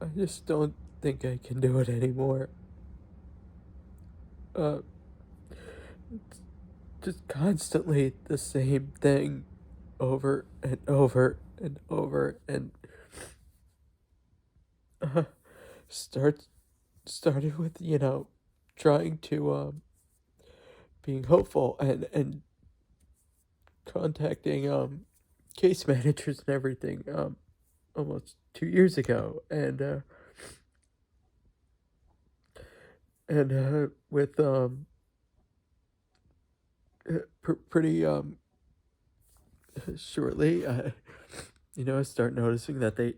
I just don't think I can do it anymore. Uh, it's just constantly the same thing over and over and over and uh, starts started with, trying to being hopeful and contacting case managers and everything almost 2 years ago and with pretty shortly I start noticing that they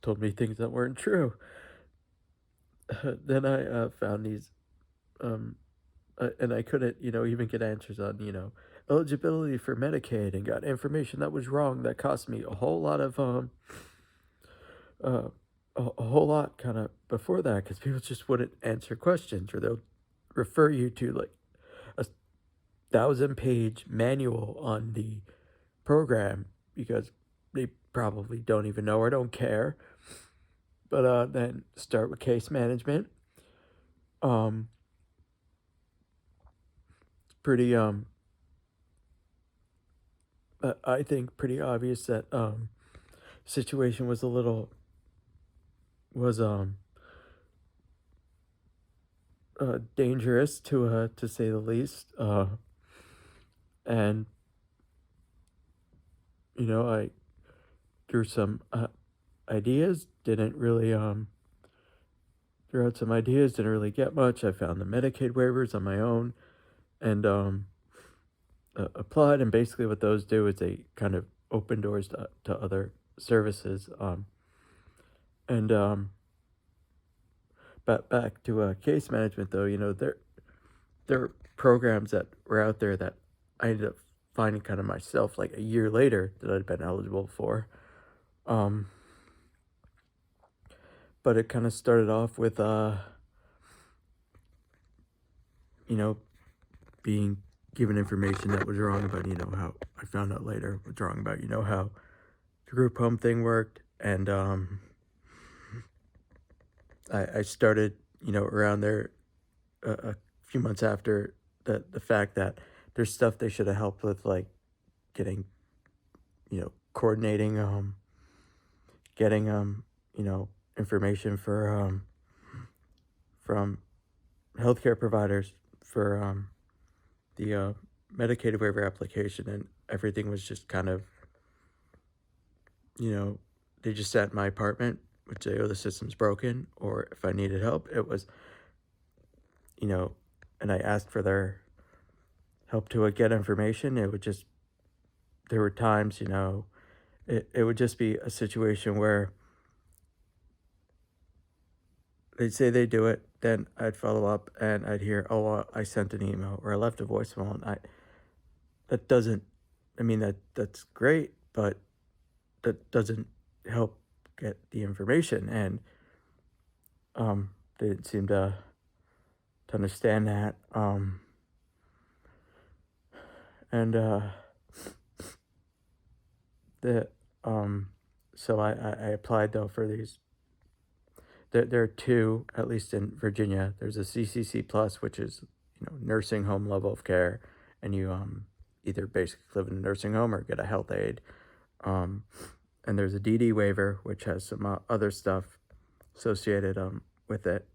told me things that weren't true. Then I found these um and I couldn't, even get answers on, eligibility for Medicaid, and got information that was wrong that cost me a whole lot of uh a whole lot kind of before that, because people just wouldn't answer questions, or they'll refer you to like a 1,000-page manual on the program because they probably don't even know or don't care. But then start with case management. Um, pretty I think pretty obvious that situation was a little was dangerous to say the least. And I threw some ideas, didn't really threw out some ideas, didn't really get much. I found the Medicaid waivers on my own and applied, and basically what those do is they kind of open doors to other services. And But back to case management, though, there are programs that were out there that I ended up finding kind of myself like a year later that I'd been eligible for. Um, but it kind of started off with you know, being given information that was wrong about, how I found out later was wrong about, how the group home thing worked. And I started, around there a few months after the fact that there's stuff they should have helped with, like getting, coordinating, getting, information for, from healthcare providers for, the, Medicaid waiver application, and everything was just kind of, they just sat in my apartment, which say, oh, the system's broken, or if I needed help, it was, you know, and I asked for their help to get information. It would just, there were times, it would just be a situation where they'd say they do it, then I'd follow up and I'd hear, oh, I sent an email or I left a voicemail, and that doesn't, I mean, that's great, but that doesn't help get the information. And they didn't seem to understand that. And the so I applied though for these. There are two, at least in Virginia. There's a CCC plus, which is, nursing home level of care, and you either basically live in a nursing home or get a health aid. Um, and there's a DD waiver, which has some other stuff associated with it.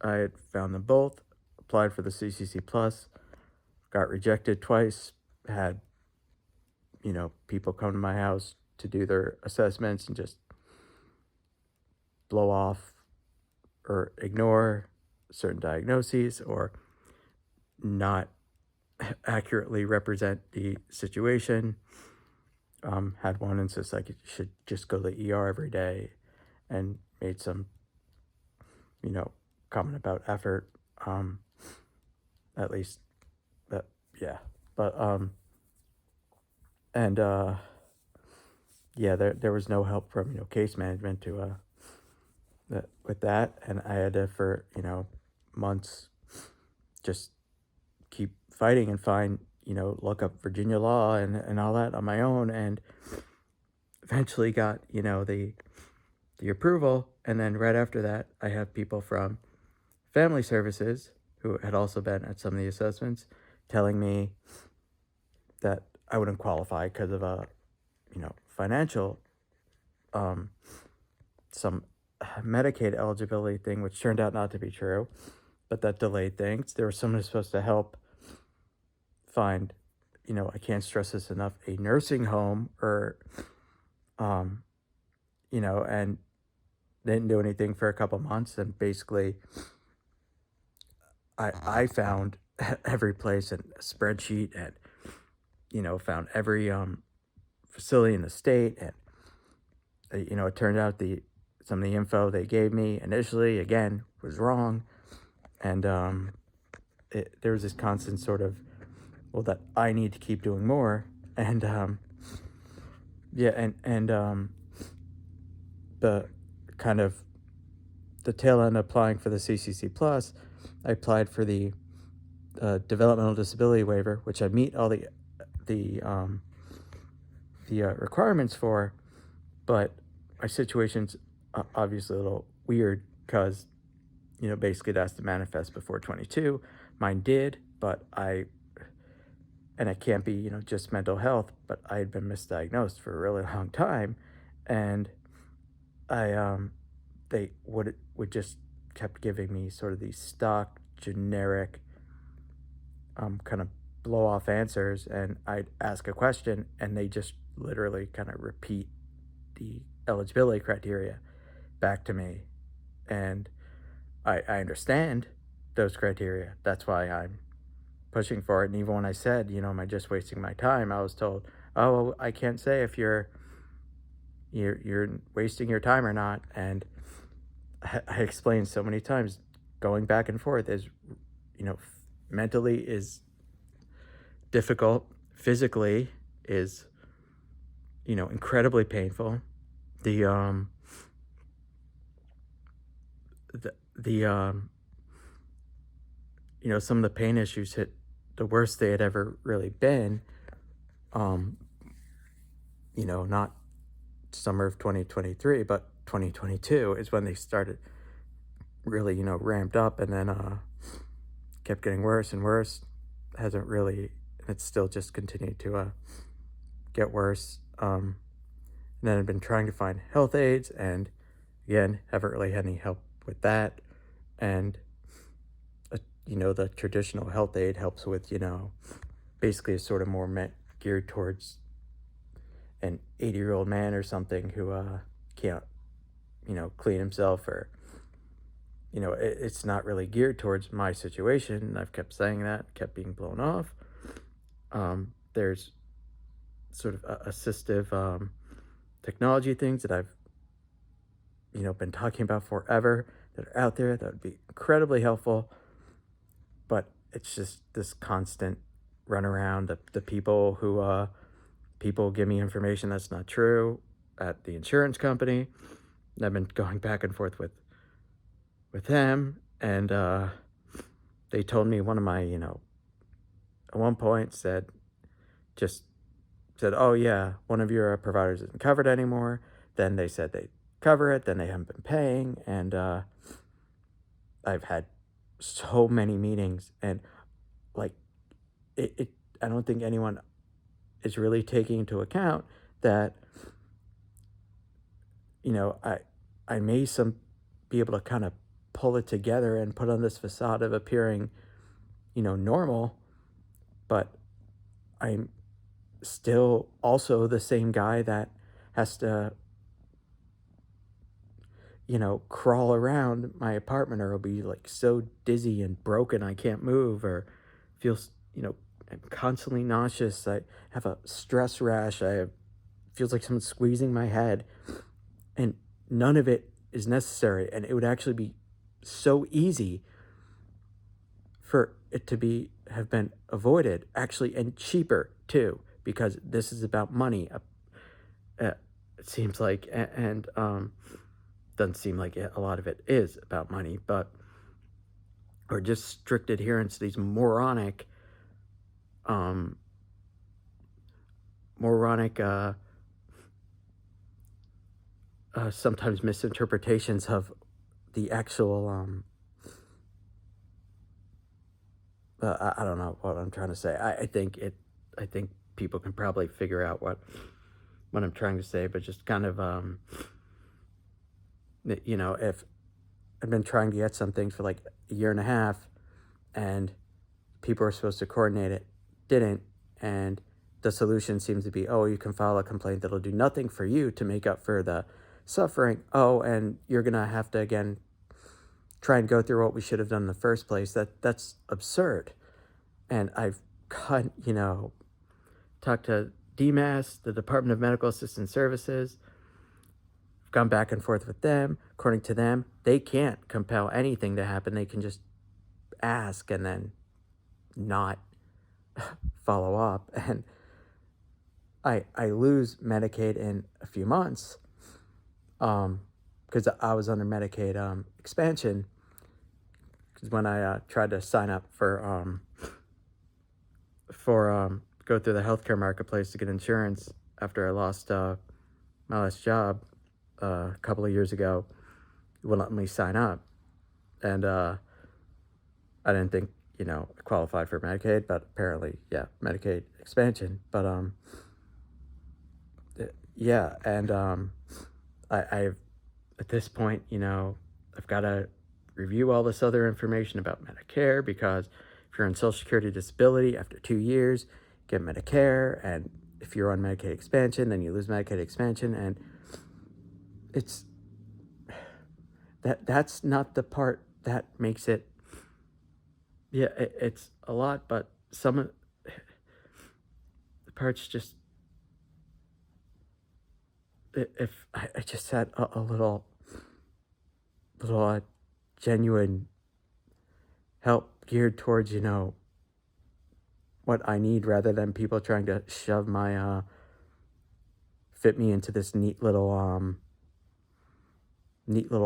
I had found them both, applied for the CCC plus, got rejected twice, had, people come to my house to do their assessments and just blow off or ignore certain diagnoses, or not accurately represent the situation. Had one insist like you should just go to the ER every day, and made some, comment about effort. At least that, yeah. But and yeah, there was no help from, case management to with that, and I had to, for, months, just keep fighting and find, look up Virginia law and all that on my own, and eventually got, the the approval. And then right after that, I have people from family services who had also been at some of the assessments telling me that I wouldn't qualify because of a, financial, some Medicaid eligibility thing, which turned out not to be true, but that delayed things. There was someone who's supposed to help find, I can't stress this enough, a nursing home or, and they didn't do anything for a couple months. And basically, I found every place in a spreadsheet and, found every facility in the state. And, it turned out some of the info they gave me initially, again, was wrong. And there was this constant sort of, well, that I need to keep doing more. And the kind of the tail end applying for the CCC Plus, I applied for the developmental disability waiver, which I meet all the requirements for, but my situation's obviously a little weird because, basically it has to manifest before 22. Mine did, but and it can't be, just mental health, but I had been misdiagnosed for a really long time. And they would just kept giving me sort of these stock, generic, kind of blow off answers. And I'd ask a question and they just literally kind of repeat the eligibility criteria back to me. And I understand those criteria. That's why I'm pushing for it. And even when I said, am I just wasting my time? I was told, oh, I can't say if you're wasting your time or not. And I explained so many times, going back and forth is, mentally is difficult, physically is, incredibly painful. The some of the pain issues hit the worst they had ever really been. Not summer of 2023, but 2022 is when they started really, ramped up, and then kept getting worse and worse. Hasn't really, it's still just continued to get worse. And then I've been trying to find health aides, and again, haven't really had any help with that. And the traditional health aid helps with, basically is sort of more geared towards an 80-year-old man or something who can't, clean himself, or, it's not really geared towards my situation. I've kept saying that, kept being blown off. There's sort of assistive technology things that I've, been talking about forever that are out there that would be incredibly helpful. But it's just this constant run around, the people who, people give me information that's not true at the insurance company. And I've been going back and forth with them. And they told me one of my, at one point said, oh yeah, one of your providers isn't covered anymore. Then they said they cover it, then they haven't been paying. And I've had so many meetings, and like I don't think anyone is really taking into account that, I may be able to kind of pull it together and put on this facade of appearing, normal, but I'm still also the same guy that has to, crawl around my apartment, or I'll be like so dizzy and broken I can't move, or feels, I'm constantly nauseous. I have a stress rash. Feels like someone's squeezing my head, and none of it is necessary. And it would actually be so easy for it to have been avoided, actually, and cheaper too, because this is about money. It seems like, and doesn't seem like a lot of it is about money, or just strict adherence to these moronic sometimes misinterpretations of the actual, I don't know what I'm trying to say. I think people can probably figure out what I'm trying to say, but just kind of, if I've been trying to get something for like a year and a half, and people are supposed to coordinate it, didn't, and the solution seems to be, oh, you can file a complaint that'll do nothing for you to make up for the suffering. Oh, and you're gonna have to again try and go through what we should have done in the first place. That's absurd. And I've talked to DMAS, the Department of Medical Assistance Services. I've gone back and forth with them. According to them, they can't compel anything to happen. They can just ask and then not follow up. And I lose Medicaid in a few months because I was under Medicaid expansion. Because when I tried to sign up for go through the healthcare marketplace to get insurance after I lost my last job a couple of years ago, it wouldn't let me sign up, and I didn't think I qualified for Medicaid, but apparently, yeah, Medicaid expansion. But yeah, and I've at this point, I've got to review all this other information about Medicare, because if you're on Social Security disability after 2 years, get Medicare, and if you're on Medicaid expansion, then you lose Medicaid expansion, and it's that's not the part that makes it. Yeah, it's a lot, but some of the parts just. If I just had a little genuine help geared towards what I need, rather than people trying to shove my fit me into this neat little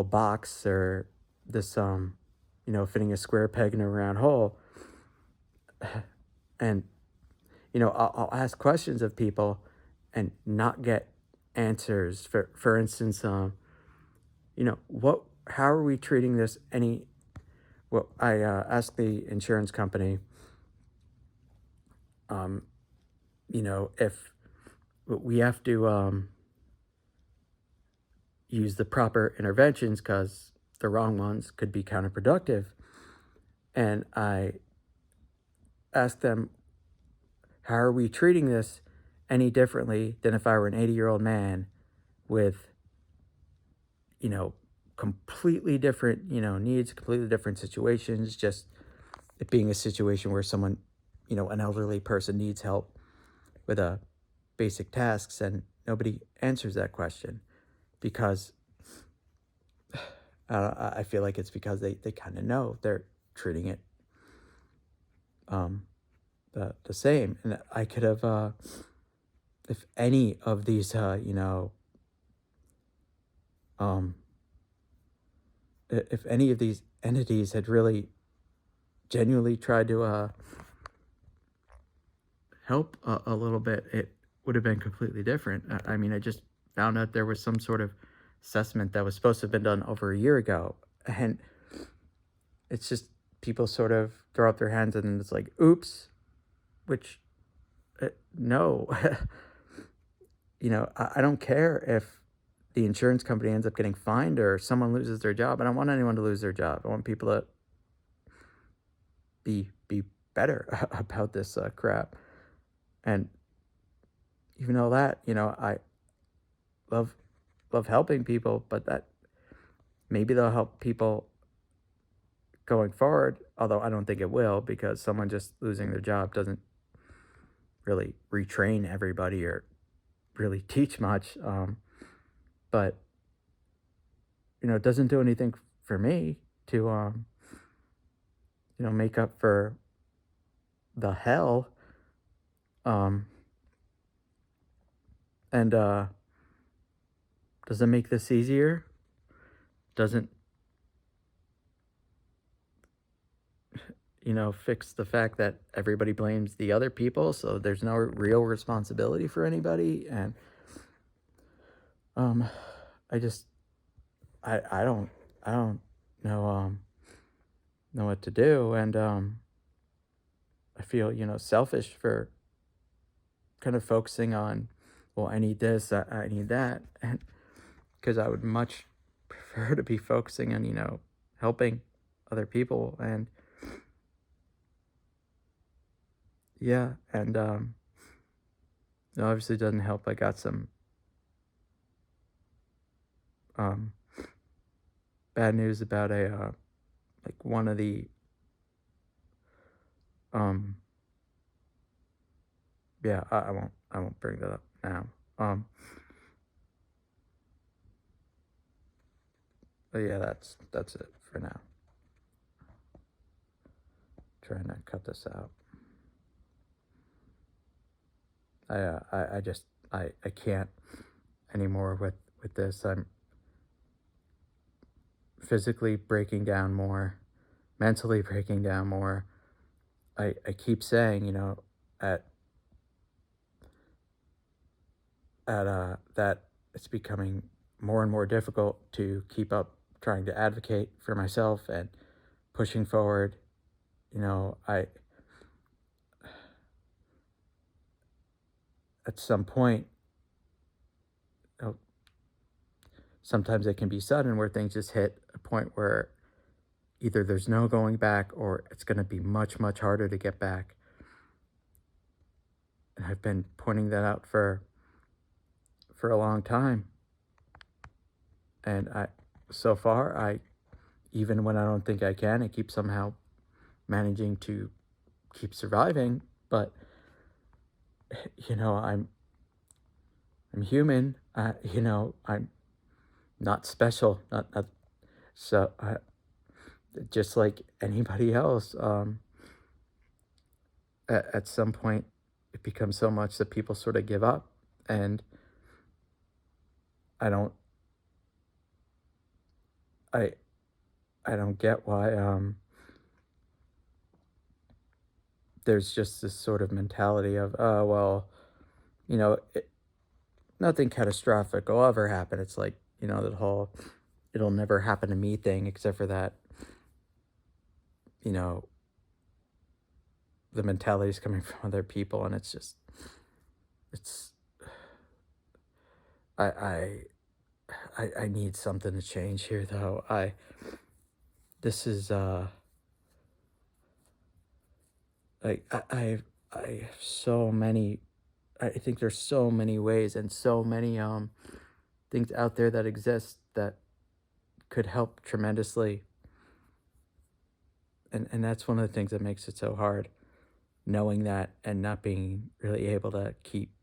box, or this fitting a square peg in a round hole. And I'll ask questions of people and not get answers. For instance, how are we treating this? Well, I asked the insurance company, if we have to use the proper interventions, because the wrong ones could be counterproductive. And I asked them, how are we treating this any differently than if I were an 80-year-old man with, completely different, needs, completely different situations, just it being a situation where someone, an elderly person needs help with basic tasks, and nobody answers that question, because I feel like it's because they kind of know they're treating it the same. And I could have, if any of these, if any of these entities had really genuinely tried to help a little bit, it would have been completely different. I mean, I just found out there was some sort of assessment that was supposed to have been done over a year ago, and it's just people sort of throw up their hands and it's like, oops, which no. I don't care if the insurance company ends up getting fined or someone loses their job. I don't want anyone to lose their job. I want people to be better about this crap. And even though that, I love helping people, but that maybe they'll help people going forward, although I don't think it will, because someone just losing their job doesn't really retrain everybody or really teach much. But it doesn't do anything for me to make up for the hell. And does it make this easier? Doesn't fix the fact that everybody blames the other people, so there's no real responsibility for anybody. And I just I don't I don't know know what to do, and I feel, selfish for kind of focusing on, well, I need this, I need that, and because I would much prefer to be focusing on, helping other people. And yeah, and it obviously doesn't help. I got some um bad news about a like one of the um yeah, I won't bring that up now. But yeah, that's it for now. Trying to cut this out. I just I can't anymore with this. I'm physically breaking down more, mentally breaking down more. I keep saying, at that it's becoming more and more difficult to keep up trying to advocate for myself and pushing forward. I at some point, you know, sometimes it can be sudden where things just hit a point where either there's no going back or it's going to be much, much harder to get back. And I've been pointing that out for a long time. And so far, even when I don't think I can, I keep somehow managing to keep surviving. But I'm human. I'm not special. Not so. Just like anybody else. At some point, it becomes so much that people sort of give up, and I don't. I I don't get why. There's just this sort of mentality of, oh well, nothing catastrophic will ever happen. It's like, that whole it'll never happen to me thing, except for that, you know, the mentality is coming from other people. And it's just, it's, I, I, I need something to change here though. This is, like, I have so many, I think there's so many ways and so many, things out there that exist that could help tremendously. And that's one of the things that makes it so hard, knowing that and not being really able to keep